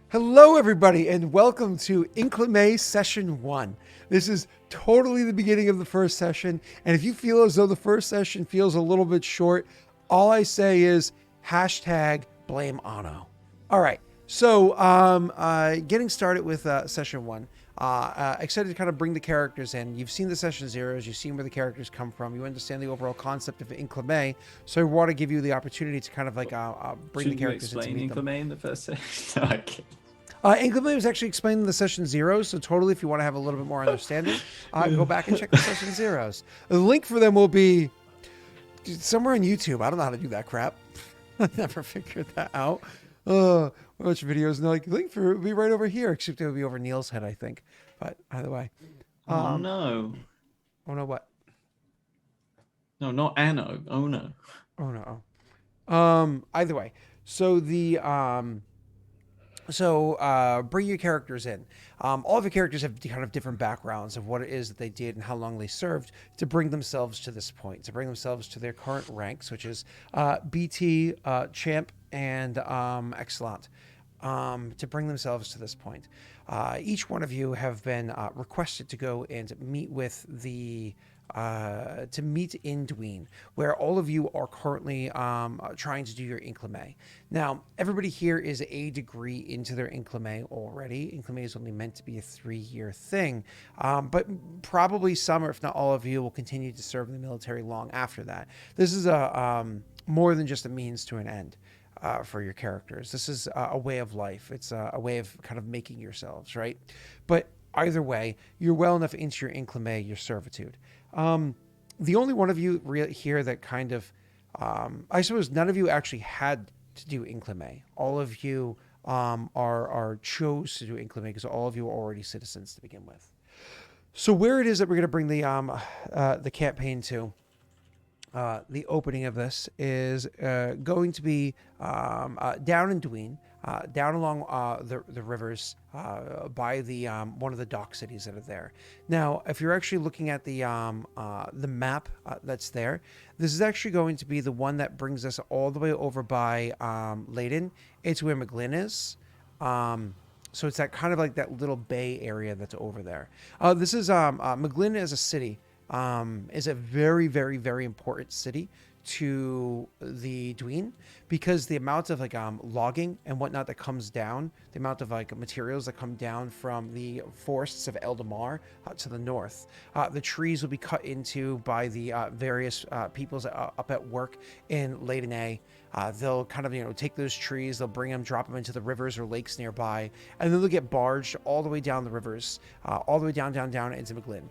Hello, everybody, and welcome to Climë Session 1. This is totally the beginning of the first session, and if you feel as though the first session feels a little bit short, all I say is hashtag blame Ano. All right, so getting started with Session 1. Excited to kind of bring the characters in. You've seen the Session Zeros, you've seen where the characters come from, you understand the overall concept of Climë, so I want to give you the opportunity to kind of like bring the characters in to meet them. Climë in the first session? No, okay. Inclement was actually explained in the session zeros, so totally, if you want to have a little bit more understanding, go back and check the session zeros. The link for them will be somewhere on YouTube. I don't know how to do that crap. I never figured that out. Watch videos and like link for it will be right over here, except it will be over Neil's head, I think. But either way. Oh no. Oh no, what? No, not Anno. Oh no. Oh no. Either way. So bring your characters in. All of your characters have kind of different backgrounds of what it is that they did and how long they served to bring themselves to this point, to bring themselves to their current ranks, which is BT, Champ, and Excellent, to bring themselves to this point. Each one of you have been requested to go and meet with the to meet in Dween, where all of you are currently trying to do your Inclime. Now, everybody here is a degree into their Inclime already. Inclime is only meant to be a 3-year thing, but probably some, or if not all of you, will continue to serve in the military long after that. This is a more than just a means to an end. For your characters, this is a way of life. It's a way of kind of making yourselves, right? But either way, you're well enough into your Inclime, your servitude. The only one of you here that kind of, I suppose none of you actually had to do Inclime. All of you are chose to do Inclime because all of you are already citizens to begin with. So where it is that we're going to bring the campaign to, the opening of this is going to be down in Dween, down along the rivers by the one of the dock cities that are there. Now, if you're actually looking at the map that's there, this is actually going to be the one that brings us all the way over by Leyden. It's where Mclean is. So it's that kind of like that little bay area that's over there. This is Mclean as a city. Is a very, very, very important city to the Dween because the amount of like logging and whatnot that comes down, the amount of like materials that come down from the forests of Eldamar to the north, the trees will be cut into by the various peoples up at work in Leyden A. They'll kind of take those trees, they'll bring them, drop them into the rivers or lakes nearby, and then they'll get barged all the way down the rivers, all the way down into Mclean.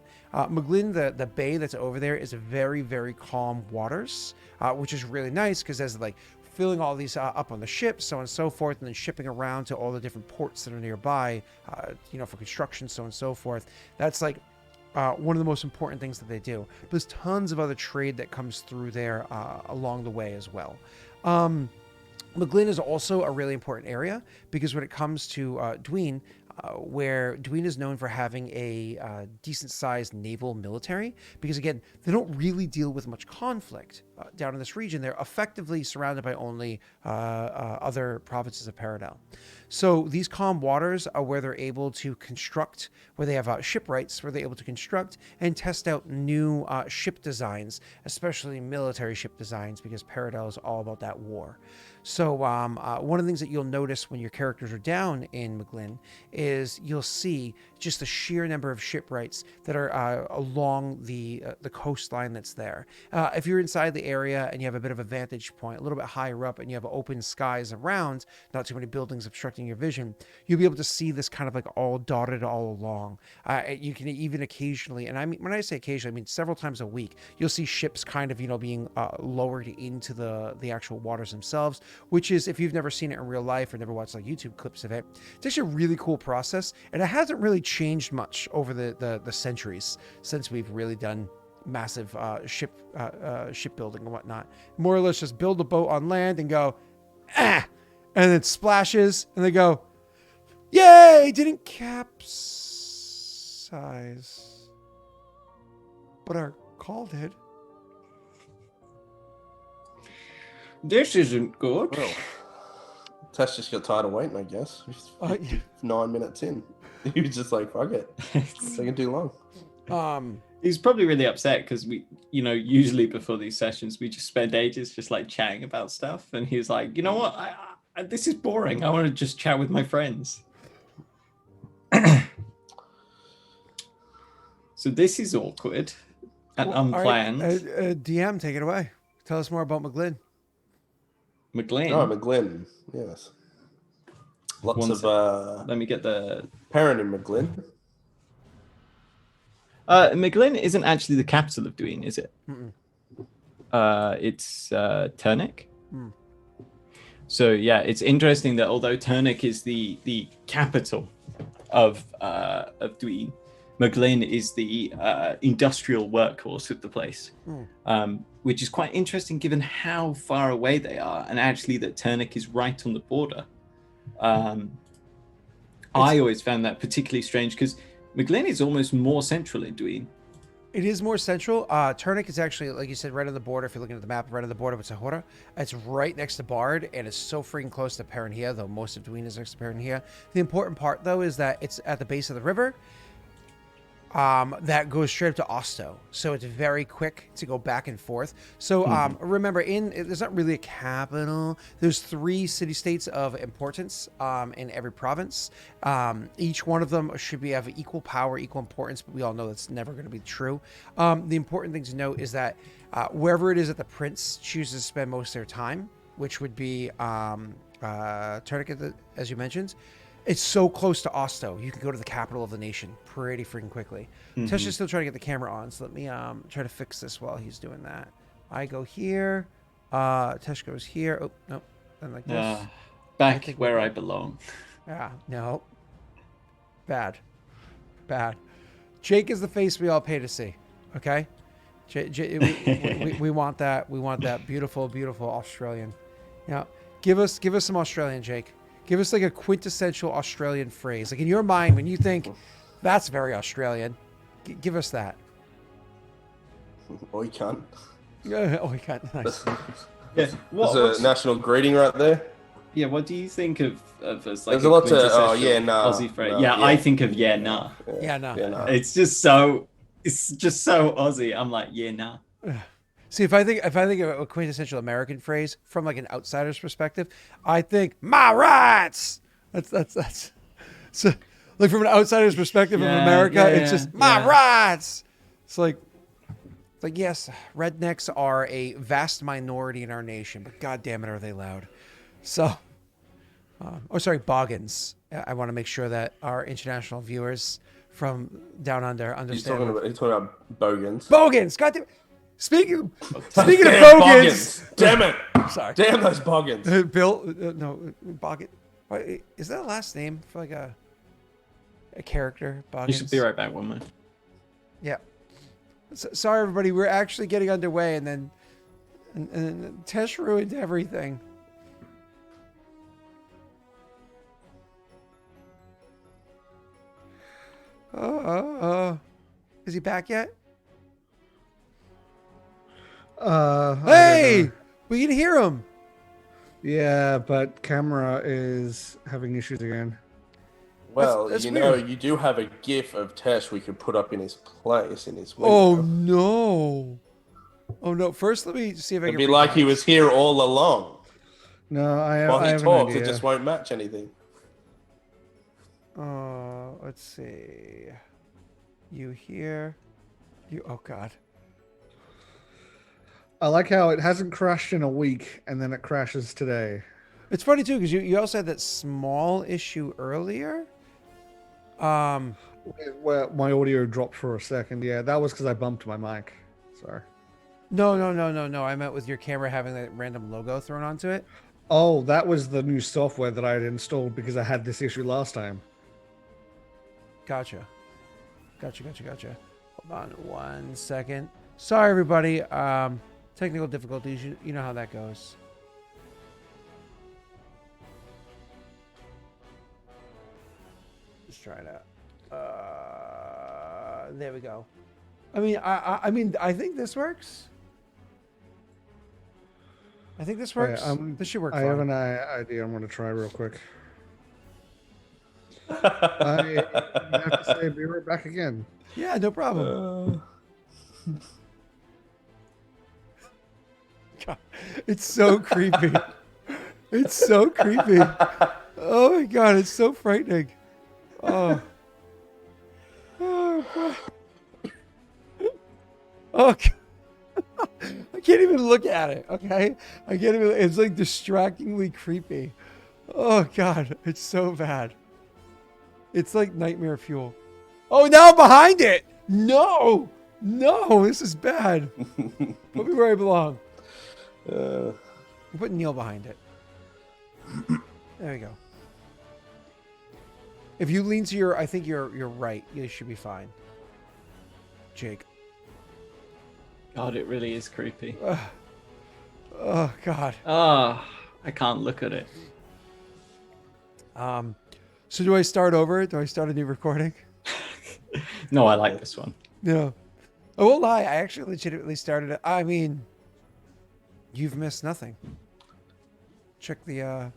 Mclean, the bay that's over there, is very, very calm waters, which is really nice because as like filling all these up on the ships, so on and so forth, and then shipping around to all the different ports that are nearby, for construction, so on and so forth. That's like one of the most important things that they do. But there's tons of other trade that comes through there along the way as well. Mclean is also a really important area because when it comes to Dween, where Dween is known for having a decent-sized naval military, because again, they don't really deal with much conflict down in this region. They're effectively surrounded by only other provinces of Paradal. So these calm waters are where they're able to construct, where they have shipwrights, where they're able to construct and test out new ship designs, especially military ship designs, because Paradal is all about that war. So one of the things that you'll notice when your characters are down in Mclean is you'll see just the sheer number of shipwrights that are along the coastline that's there. If you're inside the area and you have a bit of a vantage point, a little bit higher up, and you have open skies around, not too many buildings obstructing your vision, you'll be able to see this kind of like all dotted all along. You can even occasionally, and I mean when I say occasionally, I mean several times a week, you'll see ships kind of being lowered into the actual waters themselves, which is, if you've never seen it in real life or never watched like YouTube clips of it, it's actually a really cool process, and it hasn't really changed much over the centuries since we've really done massive shipbuilding and whatnot. More or less just build a boat on land and go, and it splashes, and they go, yay, didn't capsize. But our call did. This isn't good. Oh. Tess just got tired of waiting, I guess. Yeah. 9 minutes in. He was just like, fuck it. It's taking too long. He's probably really upset because we, usually before these sessions, we just spend ages just like chatting about stuff. And he's like, you know what? This is boring. I want to just chat with my friends. So this is awkward and unplanned. All right, DM, take it away. Tell us more about Mclean. Mclean. Oh, Mclean. Yes. Lots of let me get the parent in Mclean. Mclean isn't actually the capital of Duin, is it? It's Turnip. So yeah, it's interesting that although Turnip is the capital of Duin, Mclean is the industrial workhorse of the place, which is quite interesting given how far away they are, and actually that Turnip is right on the border. I always found that particularly strange because Mclean is almost more central in Duin. It is more central. Turnip is actually, like you said, right on the border. If you're looking at the map, right on the border with Sahora. It's right next to Bard, and it's so freaking close to Paranhia, though most of Duin is next to Paranhia. The important part, though, is that it's at the base of the river. That goes straight up to Osto, so it's very quick to go back and forth. So remember, there's not really a capital. There's 3 city-states of importance in every province. Each one of them should have equal power, equal importance, but we all know that's never going to be true. The important thing to note is that wherever it is that the prince chooses to spend most of their time, which would be Turnip, as you mentioned, it's so close to Osto. You can go to the capital of the nation pretty freaking quickly. Tesh is still trying to get the camera on, so let me try to fix this while he's doing that. I go here. Tesh goes here. Oh, no. And like this. Back where I belong. Yeah, no. Bad. Jake is the face we all pay to see. Okay? We want that. We want that beautiful, beautiful Australian. Yeah. Give us some Australian, Jake. Give us like a quintessential Australian phrase. Like in your mind, when you think that's very Australian, give us that. Oi cunt. Oi cunt. Nice. Yeah. There's a national greeting right there. Yeah, what do you think of as like There's a lot to nah Aussie phrase? Nah, yeah, I think of nah. Yeah, nah. It's just so Aussie. I'm like, yeah, nah. See, if I think of a quintessential American phrase from like an outsider's perspective, I think my rights. That's so like from an outsider's perspective of America, it's just my rights. It's like yes, rednecks are a vast minority in our nation, but god damn it, are they loud? So, boggins. I want to make sure that our international viewers from down under understand. He's talking about bogans. Bogans, god damn it. Speaking of bogans, damn it! Sorry, damn those bogans. Bill, no, Boggin. Is that a last name for like a character? Boggins. You should be right back, woman. Yeah. Sorry, everybody. We're actually getting underway, and then Tesh ruined everything. Is he back yet? Hey, we can hear him. Yeah, but camera is having issues again. Well, that's you weird. know, you do have a GIF of Tesh we could put up in his place in his window. Oh no! First, let me see if I It'd can. be like he was here all along. No, I While he have talks, an it idea. just won't match anything. Let's see. You here? Oh God. I like how it hasn't crashed in a week and then it crashes today. It's funny too because you also had that small issue earlier. Where my audio dropped for a second. Yeah, that was because I bumped my mic. Sorry. No. I meant with your camera having that random logo thrown onto it. Oh, that was the new software that I had installed because I had this issue last time. Gotcha. Hold on 1 second. Sorry, everybody. Technical difficulties. You know how that goes. Just try it out. There we go. I mean, I think this works. I think this Oh, yeah, works. This should work I fine. have an idea. I'm gonna try real quick. I have to say, be right back again. Yeah, no problem. God, it's so creepy. It's so creepy. Oh my god, it's so frightening. Oh. Oh boy. Oh, I can't even look at it. Okay, I can't even. It's like distractingly creepy. Oh god, it's so bad. It's like nightmare fuel. Oh, now I'm behind it. No, this is bad. Put me where I belong. Put Neil behind it. There you go. If you lean to your, I think you're right. You should be fine. Jake. God, it really is creepy. Oh God. I can't look at it. So do I start over? Do I start a new recording? No, I like this one. No. I won't lie. I actually legitimately started it. I mean, you've missed nothing. Check the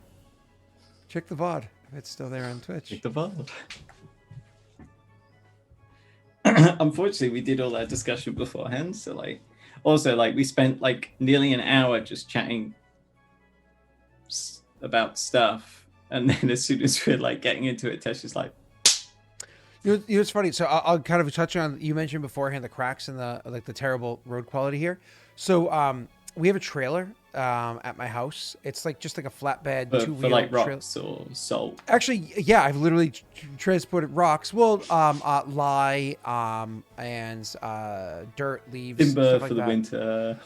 VOD if it's still there on Twitch. Check the VOD. Unfortunately, we did all that discussion beforehand. So, like, also, like, we spent like nearly an hour just chatting about stuff, and then as soon as we're like getting into it, Tesh is like, You know what's funny? So I'll kind of touch on. You mentioned beforehand the cracks and the terrible road quality here. So we have a trailer at my house. It's like just like a flatbed for two-wheel like trailer. rocks or salt. Actually, yeah, I've literally transported rocks. Well, lye, and dirt, leaves, Timber stuff like for the that. winter.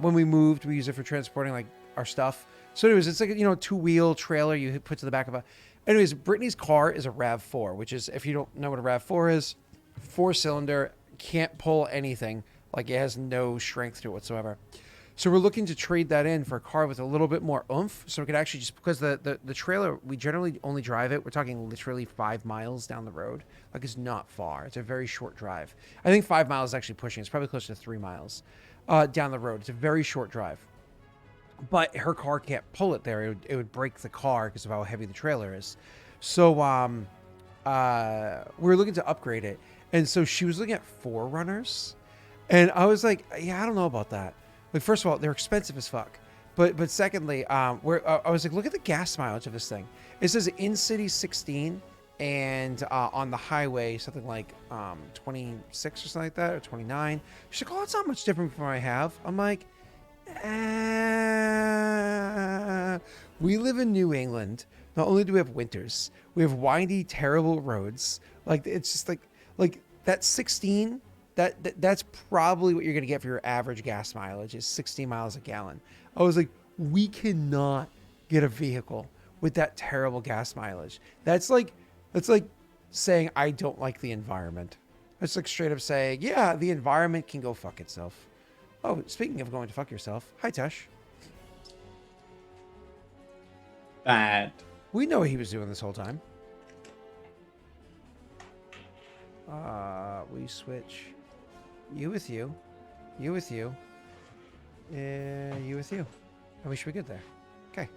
When we moved, we use it for transporting like our stuff. So anyways, it's like a two-wheel trailer you put to the back of a. Anyways, Brittany's car is a RAV4, which is, if you don't know what a RAV4 is, 4-cylinder, can't pull anything. Like, it has no strength to it whatsoever. So we're looking to trade that in for a car with a little bit more oomph. So we could actually just, because the trailer, we generally only drive it. We're talking literally 5 miles down the road. Like, it's not far. It's a very short drive. I think 5 miles is actually pushing. It's probably closer to 3 miles down the road. It's a very short drive. But her car can't pull it there. It would break the car because of how heavy the trailer is. So we're looking to upgrade it. And so she was looking at 4Runners. And I was like, yeah, I don't know about that. Like, first of all, they're expensive as fuck. But secondly, I was like, look at the gas mileage of this thing. It says in-city 16 and on the highway something like 26 or something like that, or 29. She's like, oh, it's not much different from what I have. I'm like, we live in New England. Not only do we have winters, we have windy, terrible roads. Like, it's just like that 16. That's probably what you're gonna get for your average gas mileage is 16 miles a gallon. I was like, we cannot get a vehicle with that terrible gas mileage. That's like saying I don't like the environment. That's like straight up saying, yeah, the environment can go fuck itself. Oh, speaking of going to fuck yourself, hi Tesh. Bad. We know what he was doing this whole time. We switch. You with you. You with you. You with you. And we should be good there. Okay.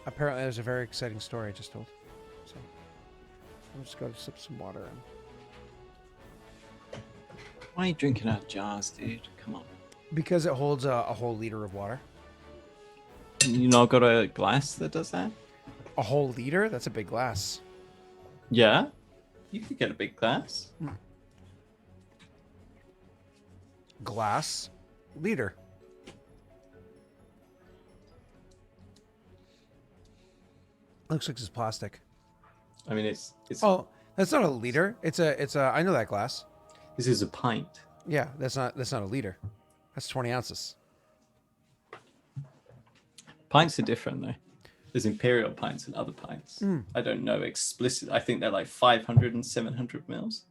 Apparently there's a very exciting story I just told. So I'm just going to sip some water in. Why are you drinking out of jars, dude? Come on. Because it holds a whole liter of water. You not got a glass that does that? A whole liter? That's a big glass. Yeah. You could get a big glass. Glass. Liter. Looks like it's plastic. I mean, it's. Oh, that's not a liter. It's a. I know that glass. This is a pint. Yeah, that's not a liter. That's 20 ounces. Pints are different though. There's imperial pints and other pints. I don't know explicit. I think they're like 500 and 700 mils.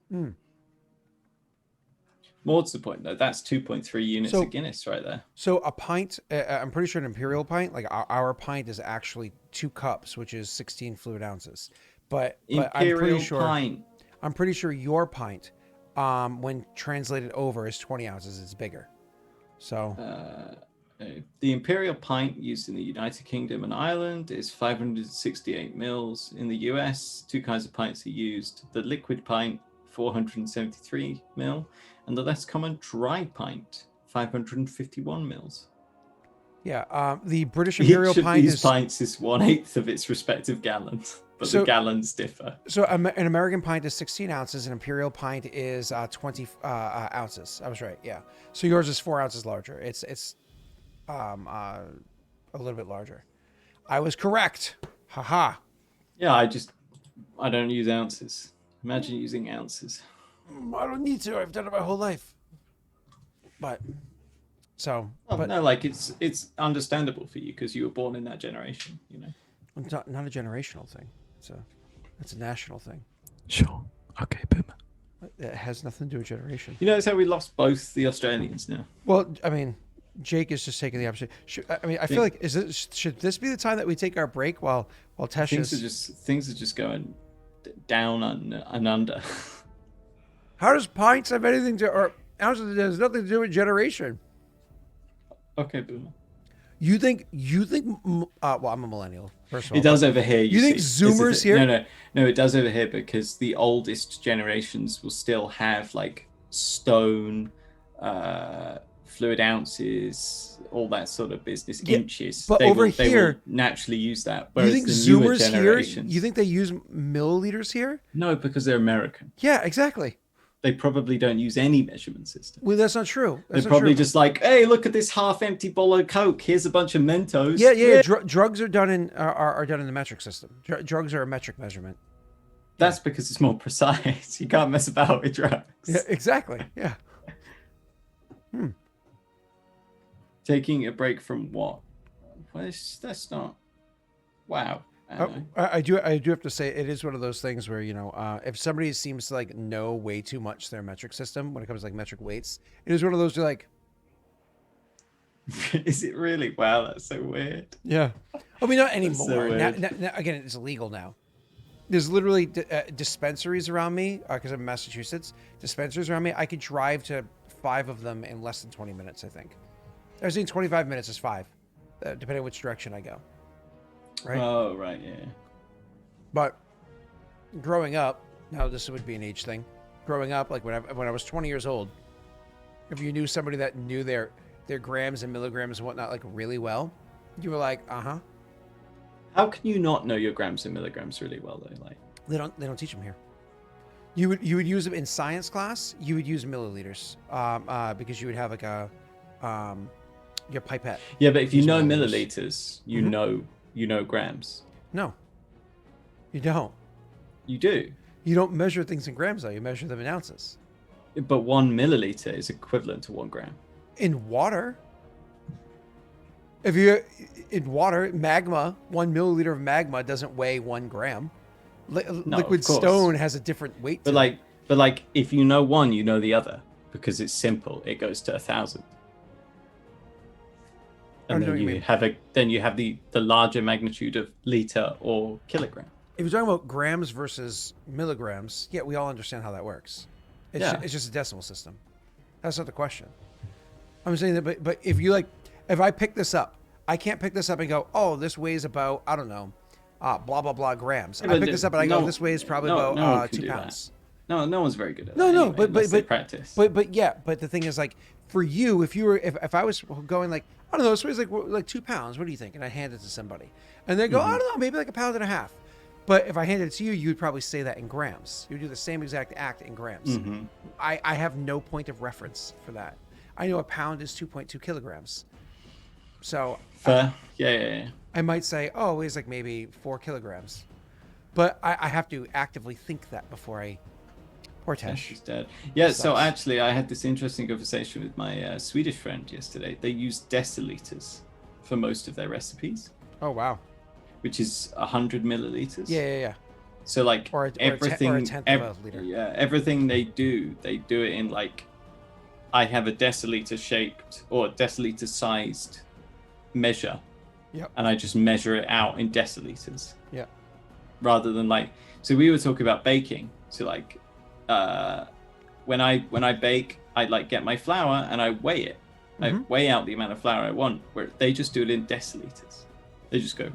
More to the point though, that's 2.3 units of Guinness right there. So a pint, I'm pretty sure an imperial pint, like our pint is actually 2 cups, which is 16 fluid ounces. but Imperial pint. I'm pretty sure your pint, when translated over, is 20 ounces. It's bigger. So The Imperial pint used in the United Kingdom and Ireland is 568 mils. In the US, two kinds of pints are used. The liquid pint, 473 mil, and the less common dry pint, 551 mils. yeah, the British Imperial Each of pint these is pints is 1/8 of its respective gallons, but the gallons differ. so an American pint is 16 ounces. An Imperial pint is 20 ounces. I was right. Yeah. So yours is 4 ounces larger. It's a little bit larger. I was correct. Haha. Yeah, I don't use ounces. Imagine using ounces. I don't need to. I've done it my whole life. But so, Oh, but no, like it's understandable for you because you were born in that generation, you know. it's not a generational thing. It's a national thing. Sure. Okay, boomer. It has nothing to do with generation. You notice how we lost both the Australians now? Well, I mean, Jake is just taking the opportunity. I feel like should this be the time that we take our break while Tesh Things are just going down and under. How does pints have anything to or ounces? There's nothing to do with generation. Okay, boomer. You think? Well, I'm a millennial. First of all, It does over here. You think see. Zoomers here? No. It does over here because the oldest generations will still have like stone, fluid ounces, all that sort of business, inches. But they over will here, naturally use that. You Whereas think the newer Zoomers here? generations, You think they use milliliters here? No, because they're American. Yeah, exactly. They probably don't use any measurement system. Well, that's not true. That's They're not probably true. just like, hey, look at this half-empty bottle of Coke. Here's a bunch of Mentos. Yeah. Drugs are done in are done in the metric system. Drugs are a metric measurement. That's because it's more precise. You can't mess about with drugs. Yeah, exactly. Yeah. Taking a break from what? Well, that's not. Wow. I do have to say it is one of those things where if somebody seems to like know way too much their metric system when it comes to like metric weights, it is one of those you're like, is it really? Wow, that's so weird. yeah. I mean, not anymore. so Now, weird. now, again, it's illegal now. There's literally dispensaries around me because I'm in Massachusetts. Dispensaries around me. I could drive to 5 of them in less than 20 minutes. I think. I was saying 25 minutes is 5, depending on which direction I go. Right. Oh, right, yeah. But growing up, now this would be an age thing. Growing up, like when I was 20 years old, if you knew somebody that knew their grams and milligrams and whatnot like really well, you were like, uh-huh. How can you not know your grams and milligrams really well though? Like They don't teach them here. You would use them in science class. You would use milliliters, because you would have like your pipette. yeah, but if you Use know milliliters. milliliters, you know grams. No, you don't. You do. You don't measure things in grams though. You measure them in ounces. But 1 milliliter is equivalent to 1 gram. In water. If you in water, magma, 1 milliliter of magma doesn't weigh 1 gram. Liquid of course. stone has a different weight. But like, if you know one, you know the other because it's simple. It goes to 1,000. And know what you mean. Then you have the larger magnitude of liter or kilogram. If you're talking about grams versus milligrams, yeah, we all understand how that works. It's just a decimal system. That's not the question. I'm saying that, but if I pick this up, I can't pick this up and go, oh, this weighs about, I don't know, blah, blah, blah grams. Yeah, I pick this up and I go, this weighs probably about 2 pounds. No one's very good at that. No, anyway, but unless they practice. But the thing is, like, for you, if I was going like, I don't know, this weighs like 2 pounds. What do you think? And I hand it to somebody, and they go, I don't know, maybe like 1.5 pounds. But if I handed it to you, you would probably say that in grams. You would do the same exact act in grams. I have no point of reference for that. I know a pound is 2.2 kilograms. So Fair. Yeah. I might say, oh, it weighs like maybe 4 kilograms. But I have to actively think that before I... Poor Tesh. She's dead. Yeah, so actually I had this interesting conversation with my Swedish friend yesterday. They use deciliters for most of their recipes. Oh, wow. Which is 100 milliliters. Yeah. So like everything, or a tenth of a liter. Yeah, everything they do it in like, I have a deciliter shaped or deciliter sized measure. Yep. And I just measure it out in deciliters. Yeah. rather than like. So we were talking about baking. So like, when I bake, I like get my flour and I weigh it. I weigh out the amount of flour I want. Where they just do it in deciliters. They just go.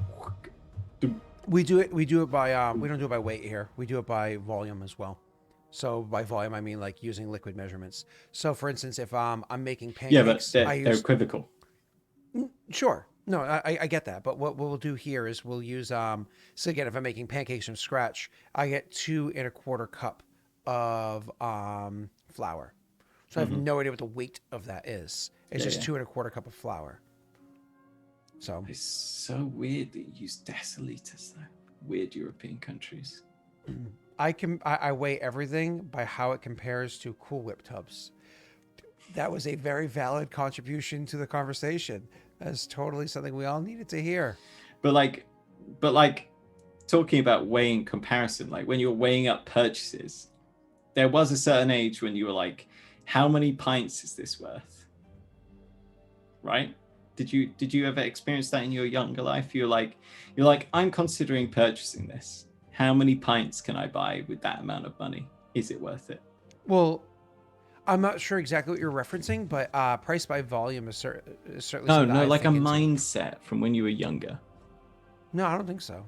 We do it. We do it by. We don't do it by weight here. We do it by volume as well. So by volume, I mean like using liquid measurements. So for instance, if I'm making pancakes, yeah, but they're equivocal. Sure. No, I get that. But what we'll do here is we'll use so again, if I'm making pancakes from scratch, I get 2 1/4 cup of flour. So I have no idea what the weight of that is. It's just 2 1/4 cup of flour. So it's so weird that you use deciliters though. Weird European countries. I weigh everything by how it compares to Cool Whip tubs. That was a very valid contribution to the conversation. That's totally something we all needed to hear. But like talking about weighing comparison, like when you're weighing up purchases, there was a certain age when you were like, how many pints is this worth? Right? Did you ever experience that in your younger life? You're like, I'm considering purchasing this. How many pints can I buy with that amount of money? Is it worth it? Well, I'm not sure exactly what you're referencing, but price by volume is certainly No, something no, I like a think into. mindset from when you were younger. No, I don't think so.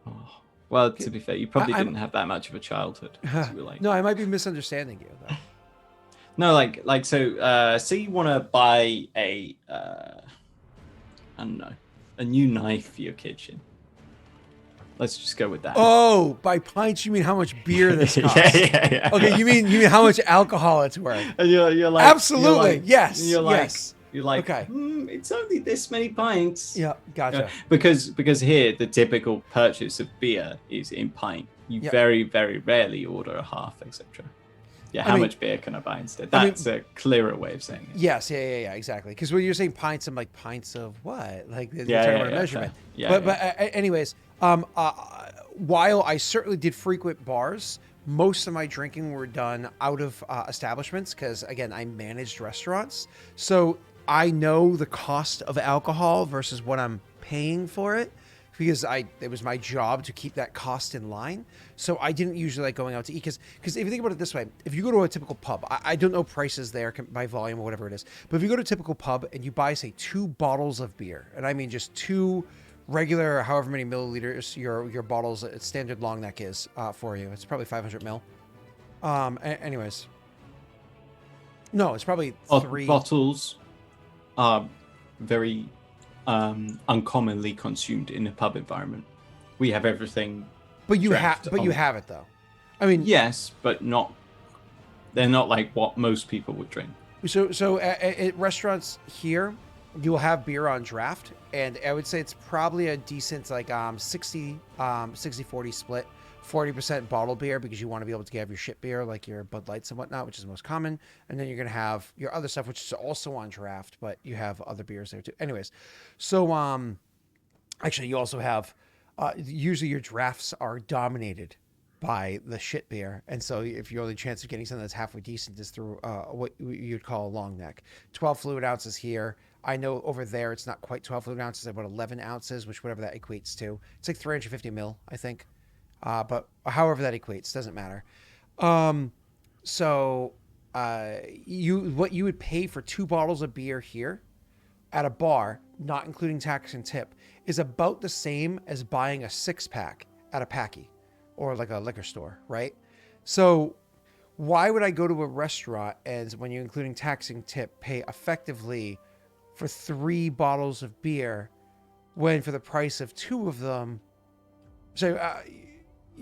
Oh. Well, to be fair, you probably didn't have that much of a childhood. So you were like... No, I might be misunderstanding you though. No, like so. Say you want to buy I don't know, a new knife for your kitchen. Let's just go with that. Oh, by pints you mean how much beer this costs? yeah. Okay, you mean how much alcohol it's worth? And you're like, absolutely, yes, You're like, yes. You're like, okay, it's only this many pints. Yeah, gotcha. Because here the typical purchase of beer is in pint. You very, very rarely order a half, etc. Yeah, how much beer can I buy instead? That's a clearer way of saying it. Yes, yeah, exactly. Because when you're saying pints, I'm like, pints of what? Like, you're talking about a measurement. But anyways, while I certainly did frequent bars, most of my drinking were done out of establishments because, again, I managed restaurants. So I know the cost of alcohol versus what I'm paying for it. Because it was my job to keep that cost in line. So I didn't usually like going out to eat. Because if you think about it this way, if you go to a typical pub, I don't know prices there by volume or whatever it is. But if you go to a typical pub and you buy, say, 2 bottles of beer, and I mean just 2 regular, however many milliliters your bottles, standard long neck is for you. It's probably 500 mil. Anyways. No, it's probably 3. Bottles are very... uncommonly consumed in a pub environment. We have everything. But you have it though. I mean, yes, but not. They're not like what most people would drink. So at restaurants here, you'll have beer on draft, and I would say it's probably a decent like 60-40 split. 40% bottled beer because you want to be able to have your shit beer like your Bud Lights and whatnot, which is the most common. And then you're going to have your other stuff, which is also on draft, but you have other beers there too. Anyways, so actually you also have usually your drafts are dominated by the shit beer. And so if your only chance of getting something that's halfway decent is through what you'd call a long neck. 12 fluid ounces here. I know over there it's not quite 12 fluid ounces, about 11 ounces, which whatever that equates to. It's like 350 mil, I think. But however that equates, doesn't matter. So what you would pay for 2 bottles of beer here at a bar, not including tax and tip, is about the same as buying a 6-pack at a packy or like a liquor store, right? So why would I go to a restaurant and when you're including tax and tip, pay effectively for 3 bottles of beer when for the price of 2 of them,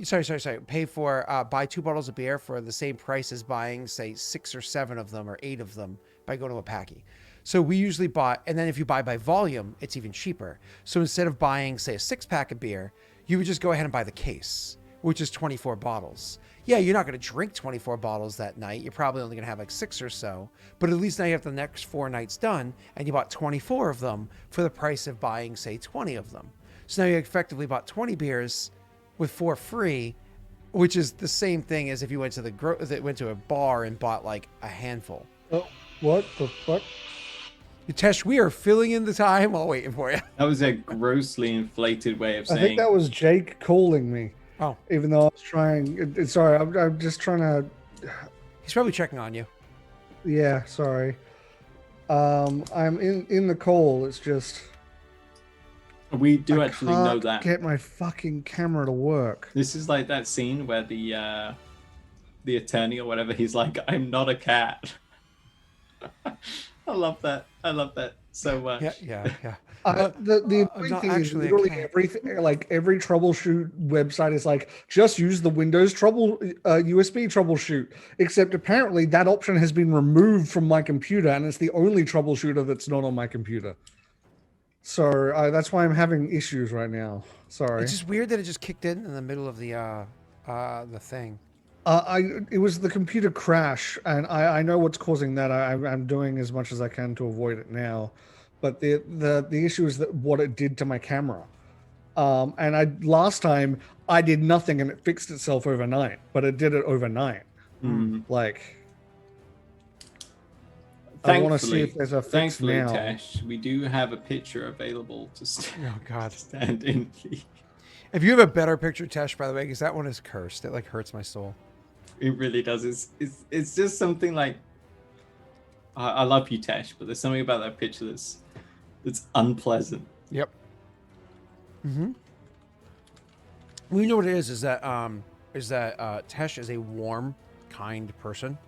Sorry. Pay for buy 2 bottles of beer for the same price as buying, say, 6 or 7 of them or 8 of them by going to a packy. So we usually buy, and then if you buy by volume, it's even cheaper. So instead of buying, say, a 6-pack of beer, you would just go ahead and buy the case, which is 24 bottles. Yeah, you're not going to drink 24 bottles that night. You're probably only going to have like 6 or so. But at least now you have the next 4 nights done, and you bought 24 of them for the price of buying, say, 20 of them. So now you effectively bought 20 beers with 4 free, which is the same thing as if you went to a bar and bought like a handful. Oh, what the fuck? Tesh, we are filling in the time while waiting for you. That was a grossly inflated way of I saying. think that was Jake calling me. Oh, Even though I was trying. Sorry, I'm just trying to. he's probably checking on you. Yeah, sorry. I'm in the call. It's just We do I actually know can't that. get my fucking camera to work. This is like that scene where the attorney or whatever, he's like, "I'm not a cat." I love that. I love that so much. Yeah. The I'm annoying not thing is actually a literally cat. everything, like every troubleshoot website is like, just use the Windows USB troubleshoot. Except apparently that option has been removed from my computer, and it's the only troubleshooter that's not on my computer. So that's why I'm having issues right now. Sorry. It's just weird that it just kicked in the middle of the thing. It was the computer crash, and I know what's causing that. I'm doing as much as I can to avoid it now, but the issue is that what it did to my camera. And last time I did nothing and it fixed itself overnight, but it did it overnight. Like, I want to see if there's a fix thankfully, now. Tesh, we do have a picture available to Oh God. stand in. If you have a better picture, Tesh, by the way, because that one is cursed. It like hurts my soul. It really does. It's just something like I love you, Tesh, but there's something about that picture that's unpleasant. Yep. Mm-hmm. Well, you know what it is that Tesh is a warm, kind person,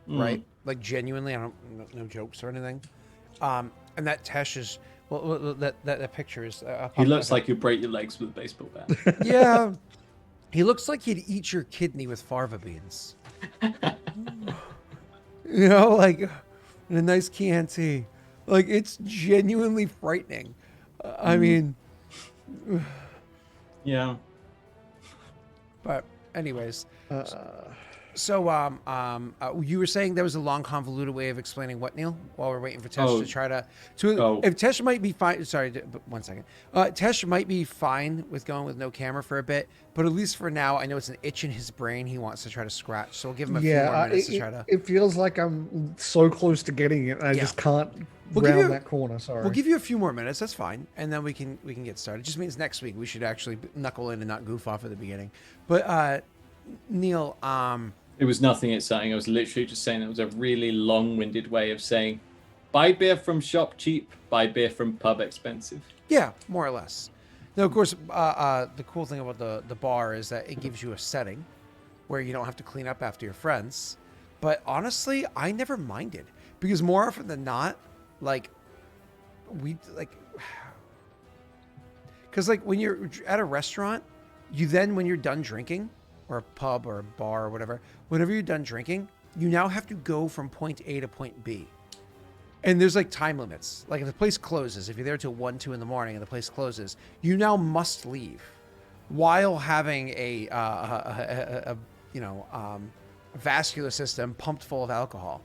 right? Like genuinely, I don't no jokes or anything. And that Tesh is that picture is. He looks like you'll break your legs with a baseball bat. Yeah. He looks like he'd eat your kidney with fava beans. You know, like in a nice Chianti. Like, it's genuinely frightening. I mean... Yeah. But anyways... So, you were saying there was a long, convoluted way of explaining what, Neil? While we're waiting for Tesh to try to... If Tesh might be fine... Sorry, but 1 second. Tesh might be fine with going with no camera for a bit, but at least for now, I know it's an itch in his brain he wants to try to scratch. So we'll give him a few more minutes to try to... It feels like I'm so close to getting it, and I just can't round that corner, sorry. We'll give you a few more minutes, that's fine, and then we can get started. It just means next week we should actually knuckle in and not goof off at the beginning. But, Neil, It was nothing exciting. I was literally just saying it was a really long-winded way of saying, buy beer from shop cheap, buy beer from pub expensive. Yeah, more or less. Now, of course, the cool thing about the bar is that it gives you a setting where you don't have to clean up after your friends. But honestly, I never minded because more often than not, like, because like when you're at a restaurant, you then, when you're done drinking, or a pub or a bar or whatever, whenever you're done drinking, you now have to go from point A to point B. And there's like time limits. Like if the place closes, if you're there till 1, 2 in the morning and the place closes, you now must leave while having a vascular system pumped full of alcohol.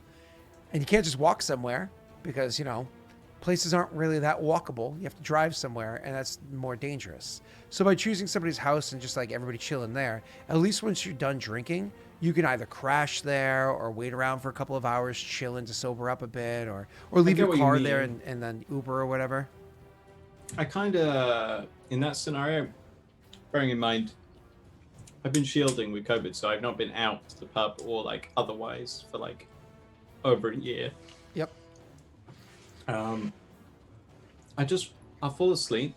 And you can't just walk somewhere because, you know, places aren't really that walkable. You have to drive somewhere, and that's more dangerous. So by choosing somebody's house and just like everybody chilling there, at least once you're done drinking, you can either crash there or wait around for a couple of hours, chilling to sober up a bit, or leave your car there and then Uber or whatever. I kind of, in that scenario, bearing in mind, I've been shielding with COVID, so I've not been out to the pub or like otherwise for like over a year. Yep. I'll fall asleep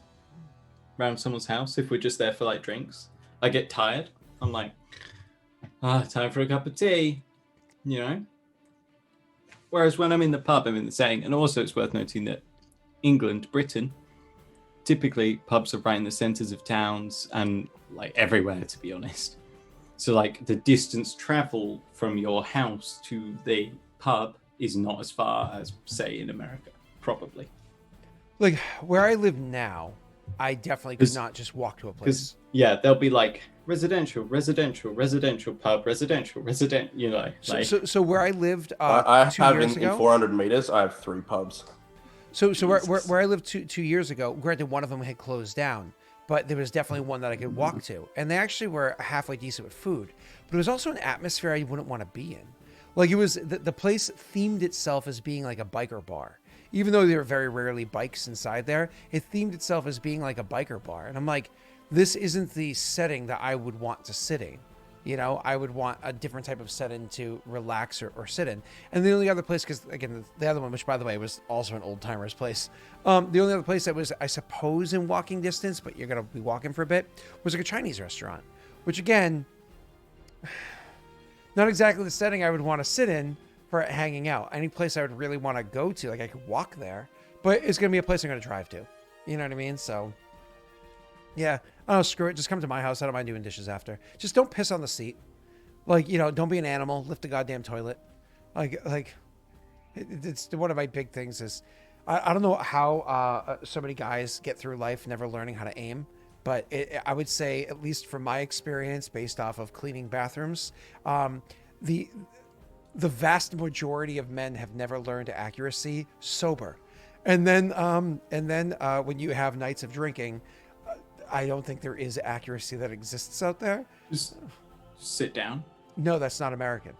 around someone's house if we're just there for like drinks. I get tired. I'm like, time for a cup of tea, you know? Whereas when I'm in the pub, I'm in the setting. And also it's worth noting that England, Britain, typically pubs are right in the centers of towns and like everywhere, to be honest. So like the distance travel from your house to the pub is not as far as, say, in America, probably. Like where I live now, I definitely could not just walk to a place. Yeah, they'll be like residential, pub, you know. Like... So where I lived I 2 have years in ago, 400 meters, I have 3 pubs. So where I lived 2 years ago, granted one of them had closed down, but there was definitely one that I could walk to. And they actually were halfway decent with food. But it was also an atmosphere I wouldn't want to be in. Like it was, the place themed itself as being like a biker bar. even though there are very rarely bikes inside there, it themed itself as being like a biker bar. And I'm like, this isn't the setting that I would want to sit in. You know, I would want a different type of setting to relax or sit in. And the only other place, because again, the other one, which by the way was also an old timer's place, the only other place that was, I suppose, in walking distance, but you're going to be walking for a bit, was like a Chinese restaurant, which again, not exactly the setting I would want to sit in for hanging out. Any place I would really want to go to, like I could walk there, but it's going to be a place I'm going to drive to. You know what I mean? So, yeah. Oh, screw it. Just come to my house. I don't mind doing dishes after. Just don't piss on the seat. Like, you know, don't be an animal. Lift the goddamn toilet. It's one of my big things is, I don't know how so many guys get through life never learning how to aim, but I would say, at least from my experience, based off of cleaning bathrooms, the vast majority of men have never learned accuracy sober. And then when you have nights of drinking, I don't think there is accuracy that exists out there. Just sit down. No, that's not American.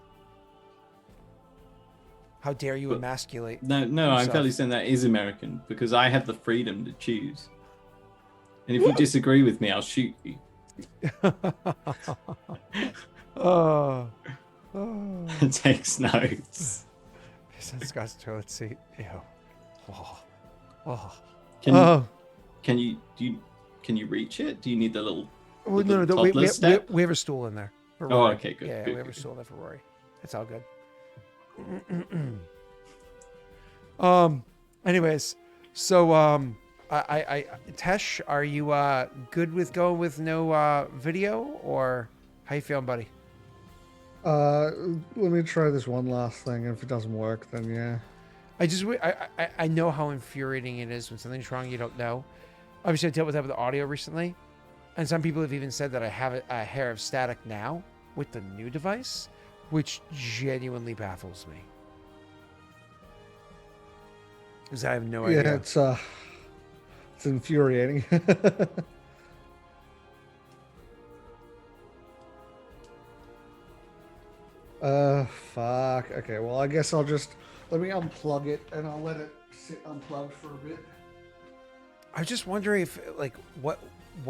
How dare you emasculate? No, yourself. I'm fairly saying that is American because I have the freedom to choose. And if you disagree with me, I'll shoot you. Oh. It takes notes. Since Scott's toilet seat. Ew. Oh. Can you reach it? Do you need the little? Well, the no. toddler step? We have a stool in there. For Oh, Rory. okay, good. Yeah, good, we have a good. stool in there for Rory. It's all good. Anyways, so I Tesh, are you good with going with no video, or how you feeling, buddy? Let me try this one last thing. If it doesn't work, then yeah. I know how infuriating it is when something's wrong you don't know. Obviously, I dealt with that with the audio recently, and some people have even said that I have a hair of static now with the new device, which genuinely baffles me. Because I have no idea. Yeah, it's infuriating. Fuck. Okay, well, I guess let me unplug it and I'll let it sit unplugged for a bit. I was just wondering if, like, what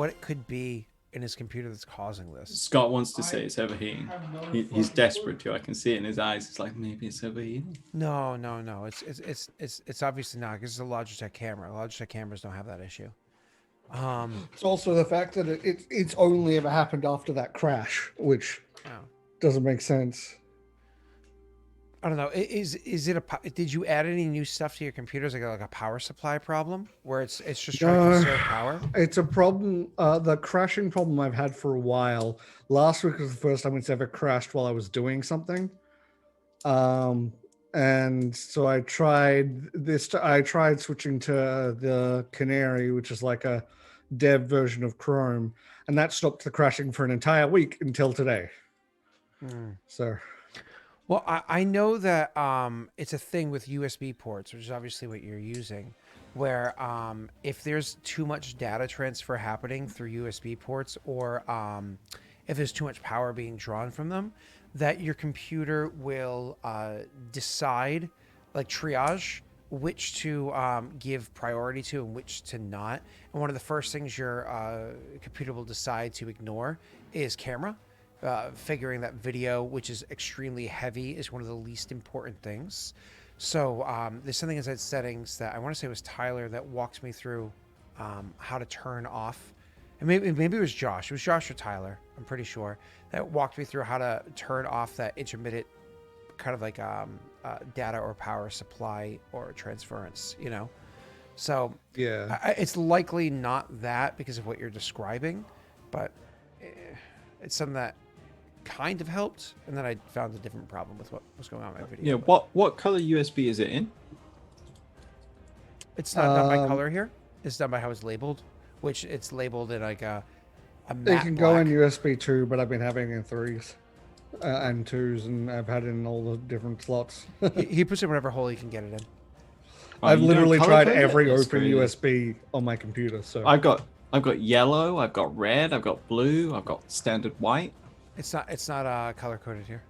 it could be in his computer that's causing this. Scott wants to say it's overheating. He's desperate to. I can see it in his eyes. It's like maybe it's overheating. No. It's obviously not, because it's a Logitech camera. Logitech cameras don't have that issue. It's also the fact that it's only ever happened after that crash, which doesn't make sense. I don't know. Is it did you add any new stuff to your computers, like a power supply problem, where it's just trying to conserve power? It's a problem. The crashing problem I've had for a while. Last week was the first time it's ever crashed while I was doing something. And so I tried switching to the Canary, which is like a dev version of Chrome, and that stopped the crashing for an entire week until today. So. Well, I know that it's a thing with USB ports, which is obviously what you're using, where if there's too much data transfer happening through USB ports, or if there's too much power being drawn from them, that your computer will decide, like triage, which to give priority to and which to not. And one of the first things your computer will decide to ignore is camera. Figuring that video, which is extremely heavy, is one of the least important things. So there's something inside settings that I want to say it was Tyler that walked me through how to turn off. And maybe it was Josh. It was Josh or Tyler, I'm pretty sure, that walked me through how to turn off that intermittent kind of like data or power supply or transference, you know? So yeah, it's likely not that because of what you're describing, but it's something that kind of helped, and then I found a different problem with what was going on in my video. Yeah, what color USB is it in? It's not done by color here. It's done by how it's labeled, which it's labeled in like a matte It can go in black. USB 2, but I've been having it in 3s and 2s, and I've had it in all the different slots. He puts it in whatever hole he can get it in. I've you don't literally color tried code it? every That's open crazy. USB on my computer. So I've got yellow, I've got red, I've got blue, I've got standard white. It's not color coded here.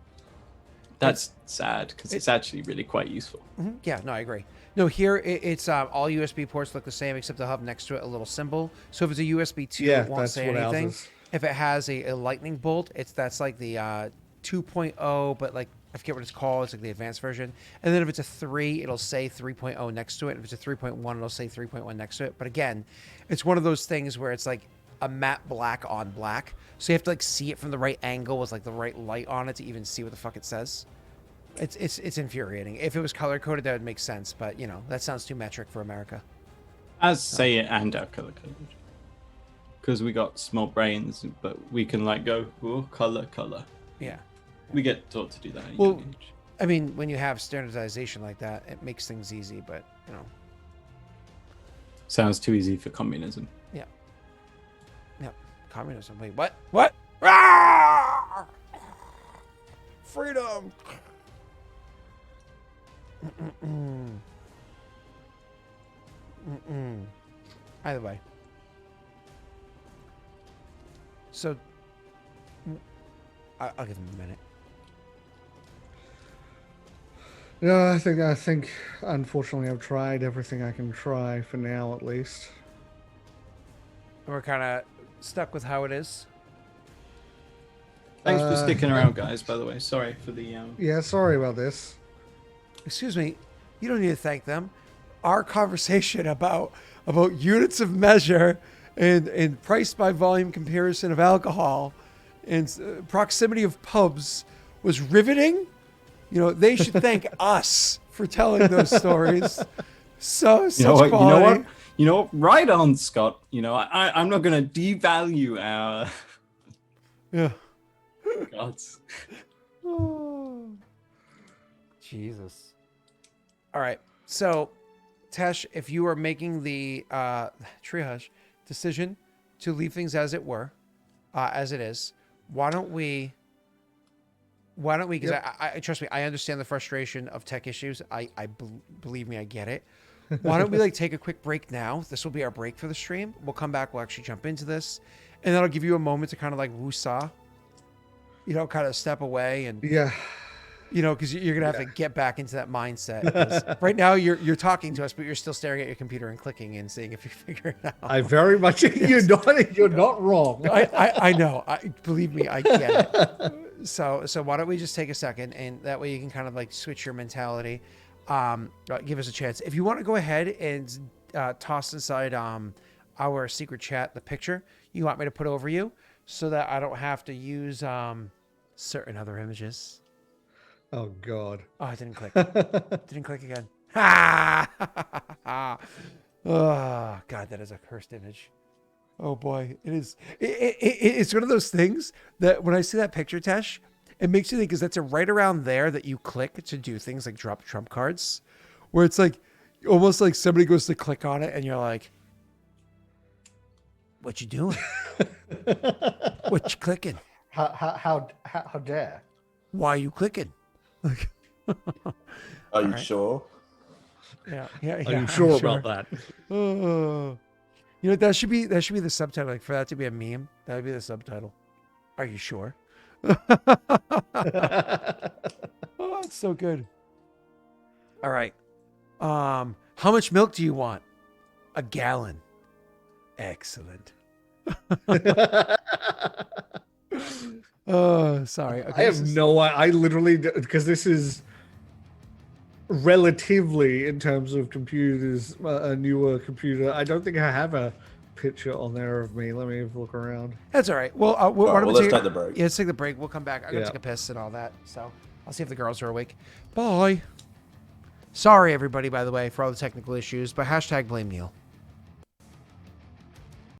That's sad because it's actually really quite useful. Yeah, no, I agree. No, here it's all USB ports look the same except they'll have next to it a little symbol. So if it's a USB 2, Yeah, it won't that's say what ours anything. is. If it has a lightning bolt, that's like the 2.0, but like I forget what it's called. It's like the advanced version. And then if it's a 3, it'll say 3.0 next to it. If it's a 3.1, it'll say 3.1 next to it. But again, it's one of those things where it's like a matte black on black. So you have to like see it from the right angle with like the right light on it to even see what the fuck it says. It's infuriating. If it was color coded, that would make sense. But you know, that sounds too metric for America. As say it and our color coded. Because we got small brains, but we can like go, oh, color. Yeah. We get taught to do that at a Well, young age. I mean, when you have standardization like that, it makes things easy. But you know, Sounds too easy for communism. yeah. Communism. Wait, what? What? Ah! Freedom. Either way. So, I'll give him a minute. Yeah, I think unfortunately I've tried everything I can try for now, at least. We're kind of stuck with how it is. Thanks for sticking around, guys, by the way. Sorry for the... Yeah, sorry about this. Excuse me, you don't need to thank them. Our conversation about units of measure and price by volume comparison of alcohol and proximity of pubs was riveting. You know, they should thank us for telling those stories. Such quality. You know what? Right on, Scott. You know, I'm not going to devalue our Yeah. gods. Oh, Jesus. All right. So, Tesh, if you are making the triage decision to leave things as it were, as it is, why don't we, because I trust me, I understand the frustration of tech issues. Believe me, I get it. Why don't we like take a quick break now? This will be our break for the stream. We'll come back. We'll actually jump into this, and that'll give you a moment to kind of like woo-saw, you know, kind of step away and Yeah. you know, because you're gonna have to get back into that mindset. 'Cause right now, you're talking to us, but you're still staring at your computer and clicking and seeing if you figure it out. I very much you're not wrong. I know. Believe me, I get it. So why don't we just take a second, and that way you can kind of like switch your mentality. Give us a chance. If you want to go ahead and toss inside our secret chat the picture you want me to put over you, so that I don't have to use certain other images. Oh God. Oh, it didn't click. Didn't click again. Ha! Oh God, that is a cursed image. Oh boy, it is. It's one of those things that when I see that picture, Tesh, it makes you think because that's right around there that you click to do things like drop trump cards, where it's like almost like somebody goes to click on it and you're like, "What you doing? What you clicking? How dare? Why are you clicking?" Are you sure? Yeah. Are you sure about that? You know, that should be the subtitle. Like for that to be a meme, that would be the subtitle. Are you sure? Oh, it's so good. All right. How much milk do you want? A gallon. Excellent. Oh, sorry. Okay, I have I literally, because this is relatively, in terms of computers, a newer computer. I don't think I have a picture on there of me. Let me have a look around. That's all right. Well, why don't we let's take the break. Yeah, let's take the break. We'll come back. I'm going to take a piss and all that. So I'll see if the girls are awake. Bye. Sorry, everybody, by the way, for all the technical issues, but hashtag blame Neil.